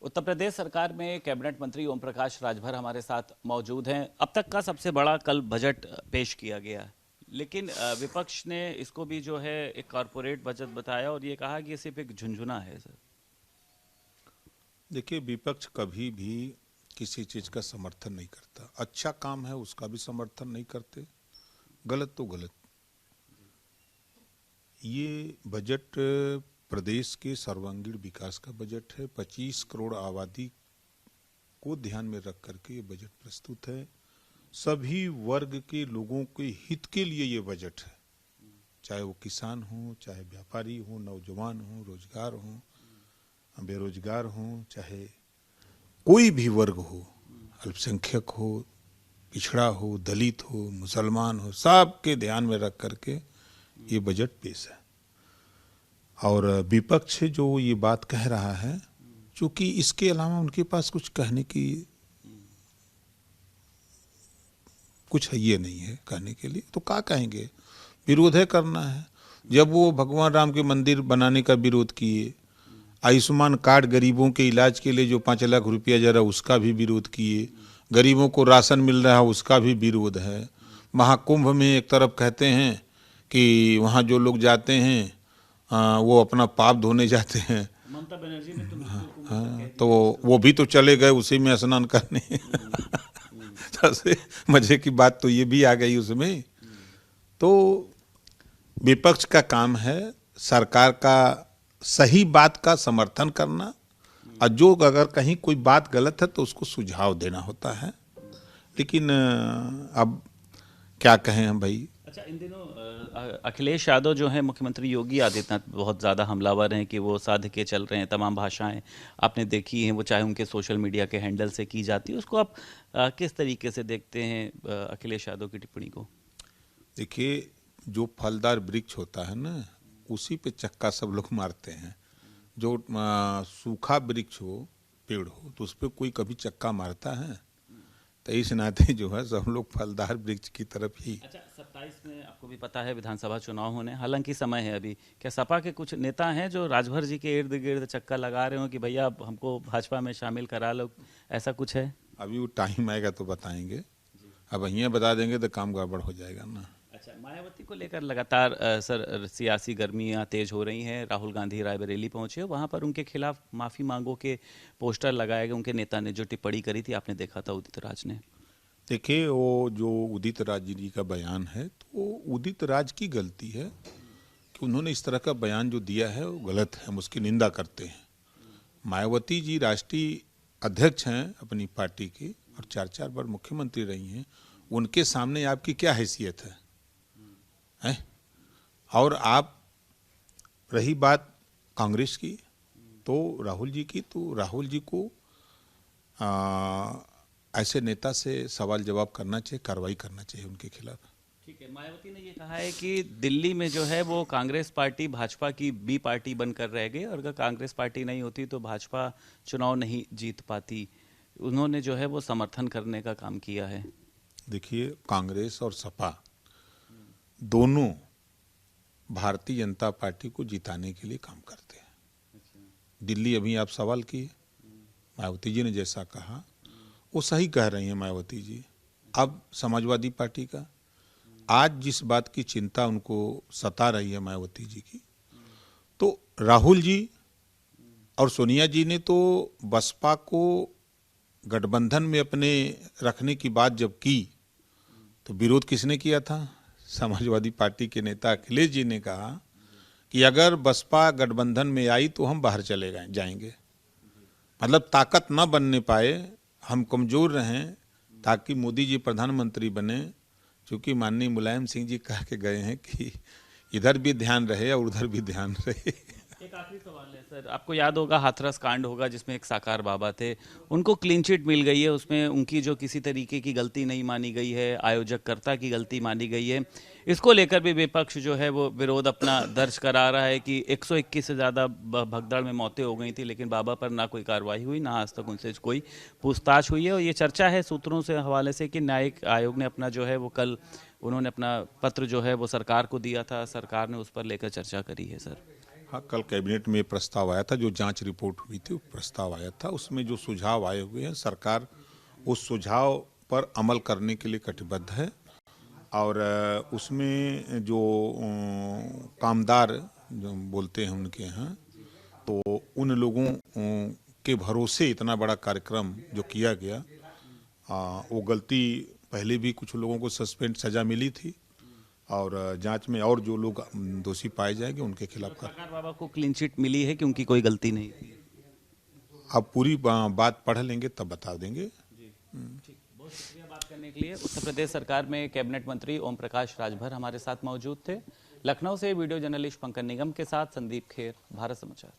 उत्तर प्रदेश सरकार में कैबिनेट मंत्री ओम प्रकाश राजभर हमारे साथ मौजूद हैं। अब तक का सबसे बड़ा कल बजट पेश किया गया, लेकिन विपक्ष ने इसको भी जो है एक कॉरपोरेट बजट बताया और ये कहा कि ये सिर्फ एक झुंझुना है सर। देखिए, विपक्ष कभी भी किसी चीज का समर्थन नहीं करता। अच्छा काम है उसका भी समर्थन नहीं करते, गलत तो गलत। ये बजट प्रदेश के सर्वांगीण विकास का बजट है। 25 करोड़ आबादी को ध्यान में रख करके ये बजट प्रस्तुत है। सभी वर्ग के लोगों के हित के लिए ये बजट है, चाहे वो किसान हो, चाहे व्यापारी हो, नौजवान हो, रोजगार हो, बेरोजगार हो, चाहे कोई भी वर्ग हो, अल्पसंख्यक हो, पिछड़ा हो, दलित हो, मुसलमान हो, सबके ध्यान में रख करके ये बजट पेश है। और विपक्ष जो ये बात कह रहा है, चूंकि इसके अलावा उनके पास कुछ कहने की कुछ है ये नहीं है कहने के लिए, तो क्या कहेंगे, विरोध है करना है। जब वो भगवान राम के मंदिर बनाने का विरोध किए, आयुष्मान कार्ड गरीबों के इलाज के लिए जो 5 लाख रुपया जा रहा उसका भी विरोध किए, गरीबों को राशन मिल रहा है उसका भी विरोध है। महाकुंभ में एक तरफ कहते हैं कि वहाँ जो लोग जाते हैं वो अपना पाप धोने जाते हैं। ममता बनर्जी ने तो हाँ, तो वो भी तो चले गए उसी में स्नान करने। सबसे मजे की बात तो ये भी आ गई उसमें। तो विपक्ष का काम है सरकार का सही बात का समर्थन करना, और जो अगर कहीं कोई बात गलत है तो उसको सुझाव देना होता है। लेकिन अब क्या कहें हम भाई। अच्छा, इन दिनों अखिलेश यादव जो है मुख्यमंत्री योगी आदित्यनाथ बहुत ज़्यादा हमलावर हैं कि वो साध के चल रहे हैं। तमाम भाषाएं आपने देखी हैं, वो चाहे उनके सोशल मीडिया के हैंडल से की जाती है। उसको आप किस तरीके से देखते हैं अखिलेश यादव की टिप्पणी को? देखिए, जो फलदार वृक्ष होता है ना, उसी पे चक्का सब लोग मारते हैं। जो सूखा वृक्ष हो, पेड़ हो, तो उस पर कोई कभी चक्का मारता है? तो इस नाते जो है सब लोग फलदार वृक्ष की तरफ ही। अच्छा, 27 में आपको भी पता है विधानसभा चुनाव होने, हालांकि समय है अभी। क्या सपा के कुछ नेता हैं जो राजभर जी के इर्द गिर्द चक्का लगा रहे हो कि भैया हमको भाजपा में शामिल करा लो, ऐसा कुछ है? अभी वो टाइम आएगा तो बताएंगे, अब यहाँ बता देंगे तो काम गड़बड़ हो जाएगा ना। अच्छा, मायावती को लेकर लगातार सर सियासी गर्मियां तेज हो रही हैं। राहुल गांधी रायबरेली पहुंचे, वहां पर उनके खिलाफ माफ़ी मांगो के पोस्टर लगाए गए। उनके नेता ने जो टिप्पणी करी थी, आपने देखा था, उदित राज ने। देखिए, वो जो उदित राज जी का बयान है, तो वो उदित राज की गलती है कि उन्होंने इस तरह का बयान जो दिया है वो गलत है, हम उसकी निंदा करते हैं। मायावती जी राष्ट्रीय अध्यक्ष हैं अपनी पार्टी की और 4 बार मुख्यमंत्री रही हैं। उनके सामने आपकी क्या हैसियत है? और आप, रही बात कांग्रेस की, तो राहुल जी की, तो राहुल जी को ऐसे नेता से सवाल जवाब करना चाहिए, कार्रवाई करना चाहिए उनके खिलाफ। ठीक है, मायावती ने ये कहा है कि दिल्ली में जो है वो कांग्रेस पार्टी भाजपा की बी पार्टी बनकर रह गई, और अगर कांग्रेस पार्टी नहीं होती तो भाजपा चुनाव नहीं जीत पाती। उन्होंने जो है वो समर्थन करने का काम किया है। देखिए, कांग्रेस और सपा दोनों भारतीय जनता पार्टी को जिताने के लिए काम करते हैं। दिल्ली अभी आप सवाल किए, मायावती जी ने जैसा कहा वो सही कह रही हैं मायावती जी। अब समाजवादी पार्टी का आज जिस बात की चिंता उनको सता रही है मायावती जी की, तो राहुल जी और सोनिया जी ने तो बसपा को गठबंधन में अपने रखने की बात जब की, तो विरोध किसने किया था? समाजवादी पार्टी के नेता अखिलेश जी ने कहा कि अगर बसपा गठबंधन में आई तो हम बाहर चले जाएंगे। मतलब ताकत न बनने पाए, हम कमजोर रहें, ताकि मोदी जी प्रधानमंत्री बने। चूंकि माननीय मुलायम सिंह जी कह के गए हैं कि इधर भी ध्यान रहे और उधर भी ध्यान रहे। एक आखिरी सवाल है सर, आपको याद होगा हाथरस कांड होगा जिसमें एक साकार बाबा थे, उनको क्लीन चिट मिल गई है। उसमें उनकी जो किसी तरीके की गलती नहीं मानी गई है, आयोजककर्ता की गलती मानी गई है। इसको लेकर भी विपक्ष जो है वो विरोध अपना दर्ज करा रहा है कि 121 से ज़्यादा भगदड़ में मौतें हो गई थी, लेकिन बाबा पर ना कोई कार्रवाई हुई, ना आज तक उनसे कोई पूछताछ हुई है। और ये चर्चा है सूत्रों से हवाले से कि न्यायिक आयोग ने अपना जो है वो कल उन्होंने अपना पत्र जो है वो सरकार को दिया था, सरकार ने उस पर लेकर चर्चा करी है सर। हाँ, कल कैबिनेट में प्रस्ताव आया था, जो जांच रिपोर्ट हुई थी, वो प्रस्ताव आया था। उसमें जो सुझाव आए हुए हैं, सरकार उस सुझाव पर अमल करने के लिए कटिबद्ध है। और उसमें जो कामदार जो बोलते हैं उनके यहाँ, तो उन लोगों के भरोसे इतना बड़ा कार्यक्रम जो किया गया, वो गलती पहले भी कुछ लोगों को सस्पेंड सजा मिली थी, और जांच में और जो लोग दोषी पाए जाएंगे उनके खिलाफ साकार बाबा को क्लीन चिट मिली है कि उनकी कोई गलती नहीं थी? अब पूरी बात पढ़ लेंगे तब बता देंगे। ठीक, बहुत शुक्रिया बात करने के लिए। उत्तर प्रदेश सरकार में कैबिनेट मंत्री ओम प्रकाश राजभर हमारे साथ मौजूद थे। लखनऊ से वीडियो जर्नलिस्ट पंकज निगम के साथ संदीप खेर, भारत समाचार।